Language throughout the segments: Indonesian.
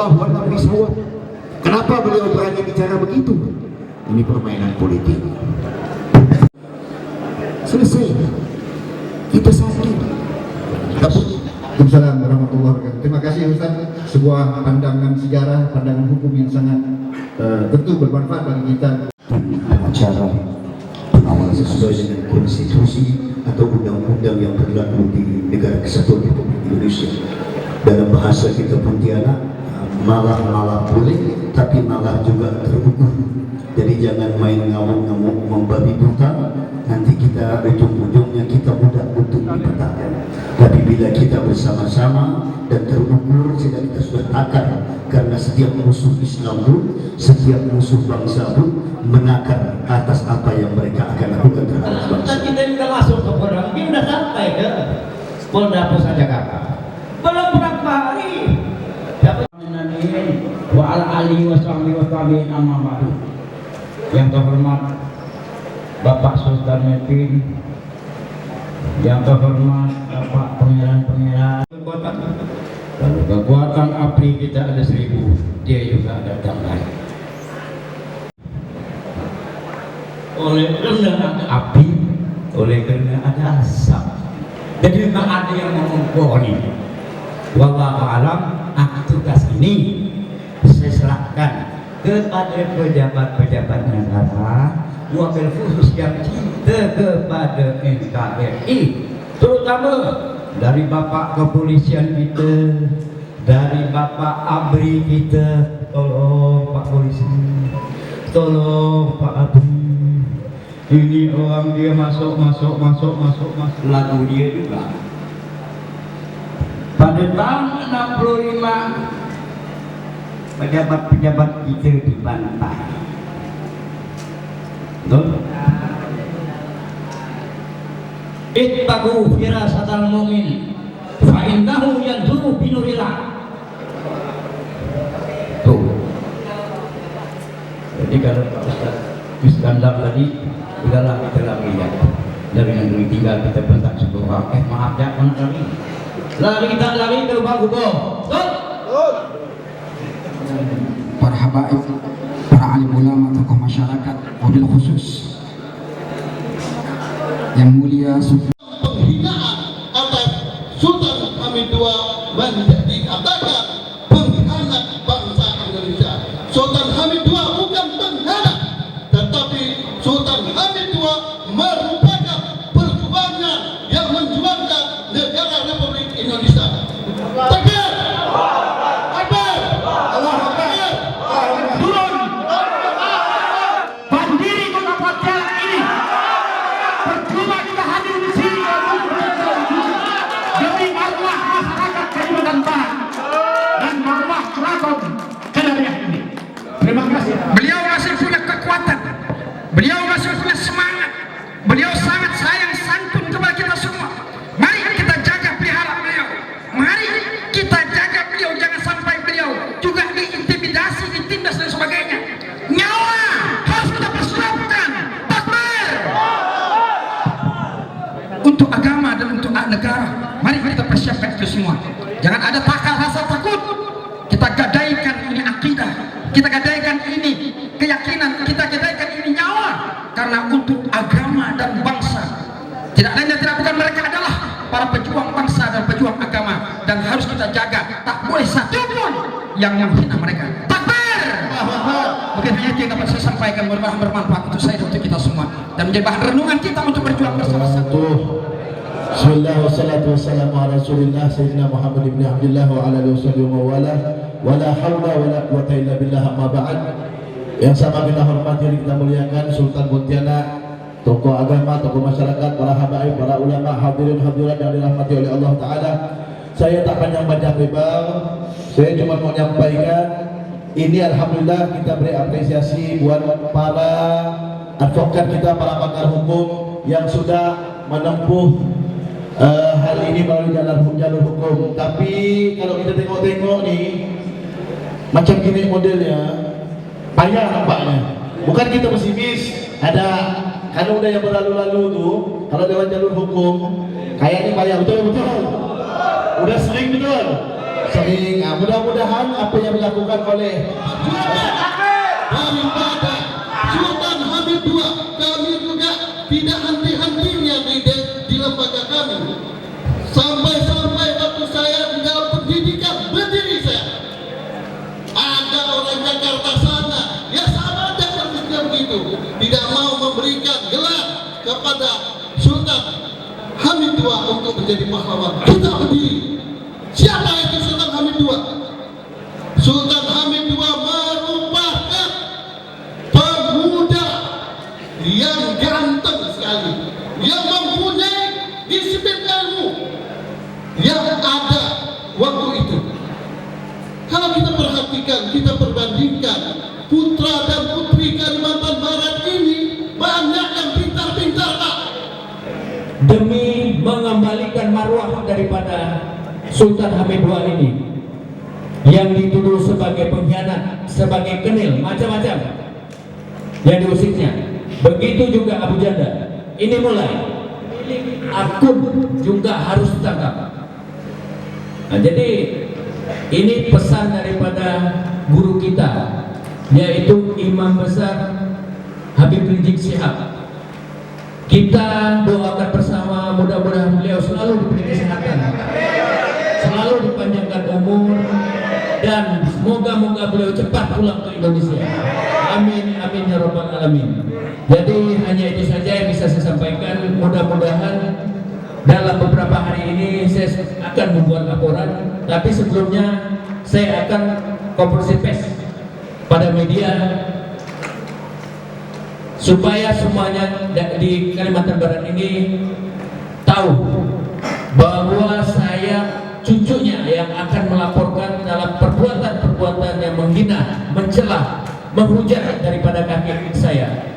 wallahu a'lam bishawab. Kenapa beliau berani bicara begitu? Ini permainan politik. Selesai. Kita sakit. Assalamualaikum warahmatullahi wabarakatuh. Terima kasih Ustaz. Sebuah pandangan sejarah, pandangan hukum yang sangat tentu bermanfaat bagi kita. Acara pengawalan sesuai dengan konstitusi atau undang-undang yang berlaku di negara kesatuan Republik Indonesia. Dalam bahasa kita Pontianak, malah boleh, tapi malah juga terukur. Jadi jangan main ngamuk-ngamuk membabi buta, nanti kita ujung-ujungnya kita mudah untuk dipetakan. Tapi bila kita bersama-sama dan terukur, kita sudah takar, karena setiap musuh Islam pun, setiap musuh bangsa pun menakar atas apa yang mereka akan lakukan terhadap bangsa. Kita sudah masuk ke Polda, mungkin sudah sampai ke Polda Pusat Jakarta. Belum berapa hari. Dapat wa al-ali wa sahbihi wa tabi'in amma ba'du. Yang terhormat Bapak Sultan Metin, yang terhormat Bapak Pangeran kalau kekuatan api kita ada 1000, dia juga datang lagi. Oleh karena ada api, oleh karena ada asap, jadi tidak ada yang mengumpulkan. Wallahu alam, tugas ini saya serahkan kepada pejabat-pejabat negara, wabil khusus yang cinta kepada NKRI, terutama dari Bapak Kepolisian kita, dari Bapak ABRI kita. Tolong Pak Polisi, tolong Pak ABRI, ini orang dia masuk lagu dia juga. Pada tahun 65 pejabat-pejabat kita dibantai. Betul? Ittaqu firasatal mu'min fa innahu yanzuru binurillah. Tuh. Jadi kalau Pak Ustaz Iskandar tadi, udahlah kita lagi ya. Dari negeri tinggal kita bentak sebuah maaf ya, mana lari kita lari ke lubang kubur. Betul? Para habaib, para alim ulama, tokoh masyarakat, wabil khusus yang mulia penghinaan atas Sultan Hamid II menjadi dikatakan pengkhianat bangsa Indonesia. Sultan Hamid II bukan pengkhianat, tetapi Sultan Hamid II merupakan perjuangan yang menjuangkan negara Republik Indonesia. Takbir! Akbar! Allah Akbar! Turun! Bandiri kota Pontianak ini percuma kita hadir di sini demi marwah masyarakat Kalimantan Barat dan marwah keraton Kenariah ini. Terima kasih. beliau masih punya kekuatan, beliau masih punya semangat, beliau sangat sayang santun kepada kita semua. Mari kita jaga pelihara beliau, mari kita jaga beliau, jangan sampai beliau juga diintimidasi, ditindas dan sebagainya. Nyawa harus kita persiapkan. Takbir untuk agama dan untuk negara. Mari kita persiapkan itu semua. Jangan ada rasa takut. Kita gadaikan ini akidah, kita gadaikan ini keyakinan, kita gadaikan ini nyawa, karena untuk agama dan bangsa. Tidak lain dan tidak bukan, mereka adalah para pejuang bangsa dan pejuang agama, dan harus kita jaga. Tak boleh satupun yang menghina mereka. Takbir! Mungkin hanya itu yang dapat saya sampaikan, bermanfaat untuk saya dan untuk kita semua, dan menjadi bahan renungan kita untuk berjuang bersama-sama. Bismillah wassalatu wassalamu ala Rasulillah Sayyidina Muhammad ibn Abdullah wa ala alihi wasallam wa wala wa la hawla wa la quwwata illa billah, amma ba'd. Yang sama kita hormati dan kita muliakan Sultan Pontianak, tokoh agama, tokoh masyarakat, para habaib, para ulama, hadirin hadirat yang dirahmati oleh Allah Ta'ala. Saya tak panjang-panjang lebar, saya cuma mau menyampaikan ini alhamdulillah kita beri apresiasi buat para advokat kita, para pakar hukum yang sudah menempuh hal ini melalui jalur hukum. Tapi kalau kita tengok-tengok nih, macam gini modelnya, payah nampaknya. Bukan kita pesimis, ada karena udah yang berlalu-lalu tuh, kalau lewat jalur hukum kayaknya payah, betul. Udah sering betul. sering. Mudah-mudahan apa yang dilakukan oleh daripada Sultan Hamid II, kami juga tidak henti-hentinya di lembaga kami. Sampai-sampai waktu saya di dalam pendidikan berdiri saya, ada orang Jakarta sana, ya sama aja persisnya begitu, tidak mau memberikan gelar kepada Sultan Hamid II untuk menjadi pahlawan. Kita berdiri. Siapa itu Sultan Hamid II? Sultan Hamid II merupakan pemuda yang ganteng sekali, yang mempunyai disiplin ilmu yang ada waktu itu. Kalau kita perhatikan, kita perbandingkan, putra dan putri Kalimantan Barat ini banyak yang pintar-pintar, Pak. Demi mengembalikan marwah daripada Sultan Hamid II ini yang dituduh sebagai pengkhianat, sebagai kenil, macam-macam yang diusiknya. Begitu juga Abu Janda. Ini mulai akun juga harus ditangkap. Nah, jadi ini pesan daripada guru kita, yaitu Imam Besar Habib Rizik Syihab. Kita doakan bersama, mudah-mudahan beliau selalu diberi kesehatan, selalu dipanjangkan umur, dan semoga-moga beliau cepat pulang ke Indonesia. Amin, amin ya rabbal alamin. Jadi hanya itu saja yang bisa saya sampaikan. Mudah-mudahan dalam beberapa hari ini saya akan membuat laporan, tapi sebelumnya saya akan konferensi pers pada media supaya semuanya di Kalimantan Barat ini tahu bahwa saya cucunya yang akan melaporkan dalam perbuatan-perbuatan yang menghina, mencela, menghujat daripada kakek saya.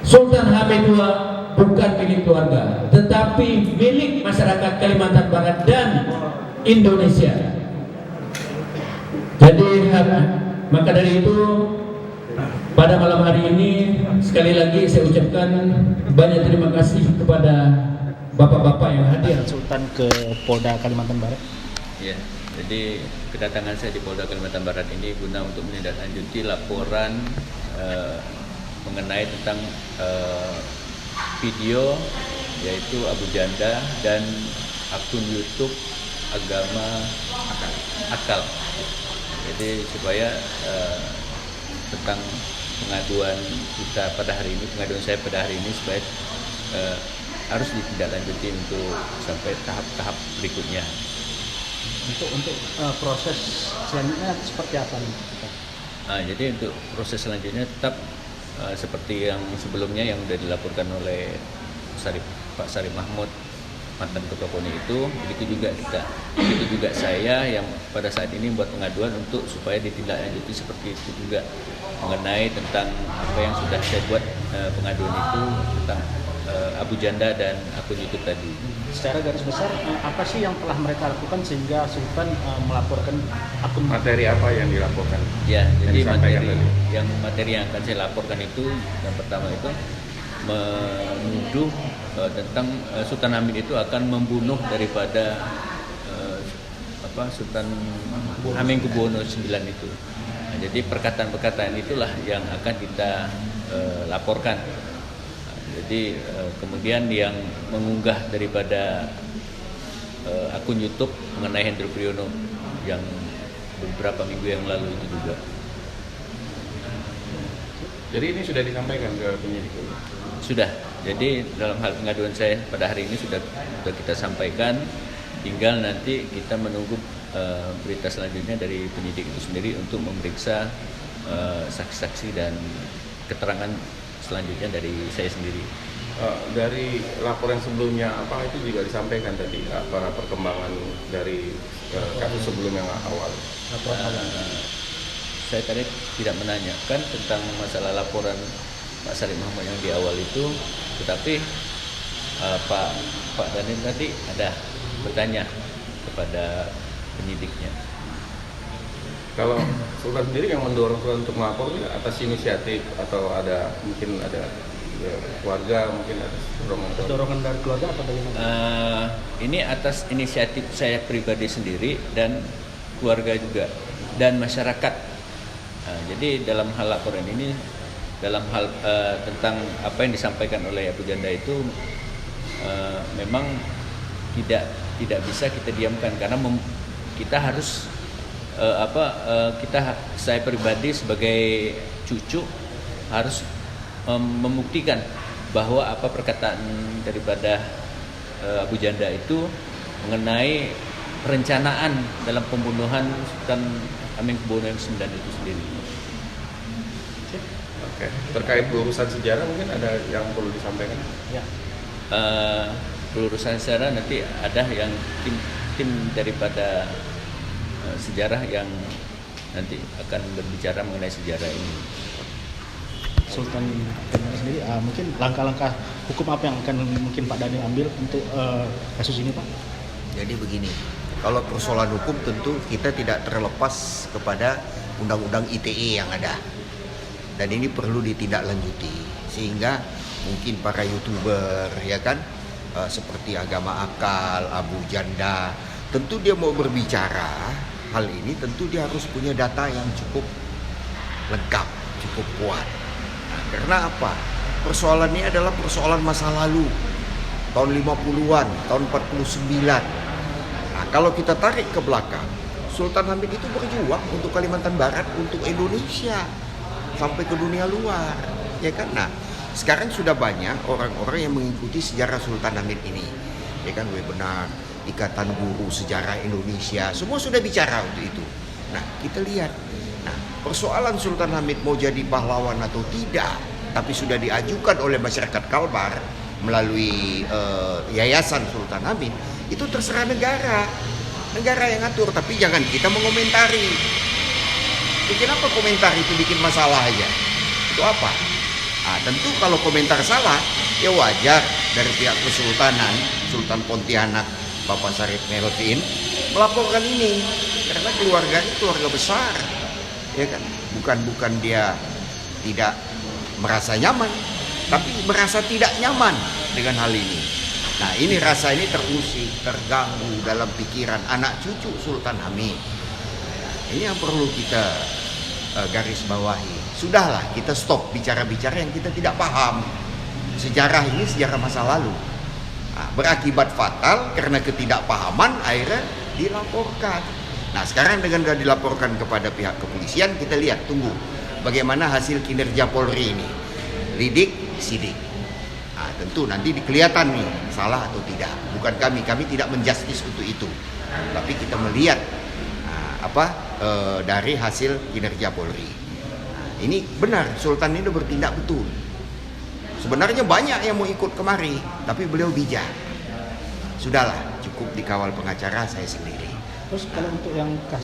Sultan Hamid II bukan milik keluarga, tetapi milik masyarakat Kalimantan Barat dan Indonesia. Jadi maka dari itu pada malam hari ini sekali lagi saya ucapkan banyak terima kasih kepada bapak-bapak yang hadir. Sultan ke Polda Kalimantan Barat. Ya, jadi kedatangan saya di Polda Kalimantan Barat ini guna untuk menindaklanjuti laporan mengenai tentang video yaitu Abu Janda dan akun YouTube agama akal. Jadi supaya tentang pengaduan kita pada hari ini, pengaduan saya pada hari ini supaya harus ditindaklanjuti untuk sampai tahap-tahap berikutnya. Untuk proses selanjutnya seperti apa nih? Jadi untuk proses selanjutnya tetap seperti yang sebelumnya yang sudah dilaporkan oleh Pak Sarip Mahmud, mantan ketua KONI itu, begitu juga saya yang pada saat ini membuat pengaduan untuk supaya ditindaklanjuti seperti itu juga mengenai tentang apa yang sudah saya buat pengaduan itu tentang Abu Janda dan akun YouTube tadi. Secara garis besar apa sih yang telah mereka lakukan sehingga Sultan melaporkan akun? Materi apa yang dilaporkan? Ya, jadi materi yang akan saya laporkan itu yang pertama itu menuduh tentang Sultan Hamid itu akan membunuh daripada Sultan Hamengkubuwono IX itu. Nah, jadi perkataan-perkataan itulah yang akan kita laporkan. Jadi kemudian yang mengunggah daripada akun YouTube mengenai Hendro Priyono yang beberapa minggu yang lalu itu juga. Jadi ini sudah disampaikan ke penyidik? Sudah. Jadi dalam hal pengaduan saya pada hari ini sudah kita sampaikan. Tinggal nanti kita menunggu berita selanjutnya dari penyidik itu sendiri untuk memeriksa saksi-saksi dan keterangan selanjutnya dari saya sendiri. Dari laporan sebelumnya apa itu juga disampaikan tadi apa perkembangan dari kasus sebelum yang awal? Saya tadi tidak menanyakan tentang masalah laporan Pak Sarip Mahmud yang di awal itu, tetapi Pak Danil tadi ada bertanya kepada penyidiknya. Kalau Sultan sendiri yang mendorong Sultan untuk melapor atas inisiatif atau ada mungkin ada keluarga, mungkin ada dorongan dari keluarga atau bagaimana? Ini atas inisiatif saya pribadi sendiri dan keluarga juga dan masyarakat. Jadi dalam hal laporan ini, dalam hal tentang apa yang disampaikan oleh Abu Janda itu memang tidak bisa kita diamkan, karena kita harus saya pribadi sebagai cucu harus membuktikan bahwa apa perkataan daripada Abu Janda itu mengenai perencanaan dalam pembunuhan Sultan Hamengkubuwono yang ke-9 itu sendiri. Oke. Terkait urusan sejarah mungkin ada yang perlu disampaikan? Ya. Pelurusan sejarah nanti ada yang tim daripada sejarah yang nanti akan berbicara mengenai sejarah ini. Sultan sendiri, mungkin langkah-langkah hukum apa yang akan mungkin Pak Daniel ambil untuk kasus ini, Pak? Jadi begini, kalau persoalan hukum tentu kita tidak terlepas kepada undang-undang ITE yang ada. Dan ini perlu ditindaklanjuti, sehingga mungkin para YouTuber ya kan, seperti Agama Akal, Abu Janda, tentu dia mau berbicara hal ini, tentu dia harus punya data yang cukup lengkap, cukup kuat. Karena apa? Persoalan ini adalah persoalan masa lalu, tahun 50-an, tahun 49. Nah, kalau kita tarik ke belakang, Sultan Hamid itu berjuang untuk Kalimantan Barat, untuk Indonesia, sampai ke dunia luar, ya kan? Nah, sekarang sudah banyak orang-orang yang mengikuti sejarah Sultan Hamid ini, ya kan? Webinar, Ikatan Guru Sejarah Indonesia, semua sudah bicara untuk itu. Nah, kita lihat. Nah, persoalan Sultan Hamid mau jadi pahlawan atau tidak, tapi sudah diajukan oleh masyarakat Kalbar melalui Yayasan Sultan Hamid, itu terserah negara yang atur, tapi jangan kita mengomentari. Kenapa komentar itu bikin masalah aja? Itu apa? Nah, tentu kalau komentar salah, ya wajar dari pihak Kesultanan, Sultan Pontianak, Bapak Syarif Melvin melaporkan ini, karena keluarganya keluarga besar. Ya kan, bukan dia tidak merasa nyaman, tapi merasa tidak nyaman dengan hal ini. Nah, ini rasa ini terusik, terganggu dalam pikiran anak cucu Sultan Hamid. Ini yang perlu kita garis bawahi. Sudahlah, kita stop bicara-bicara yang kita tidak paham. Sejarah ini sejarah masa lalu. Nah, berakibat fatal karena ketidakpahaman, akhirnya dilaporkan. Nah, sekarang dengan sudah dilaporkan kepada pihak kepolisian, kita lihat, tunggu bagaimana hasil kinerja Polri ini. Lidik, sidik. Nah, tentu nanti kelihatan nih salah atau tidak. Bukan kami tidak menjustis untuk itu. Tapi kita melihat dari hasil kinerja Polri. Nah, ini benar, Sultan ini bertindak betul. Sebenarnya banyak yang mau ikut kemari, tapi beliau bijak. Sudahlah, cukup dikawal pengacara saya sendiri. Terus kalau untuk yang kasus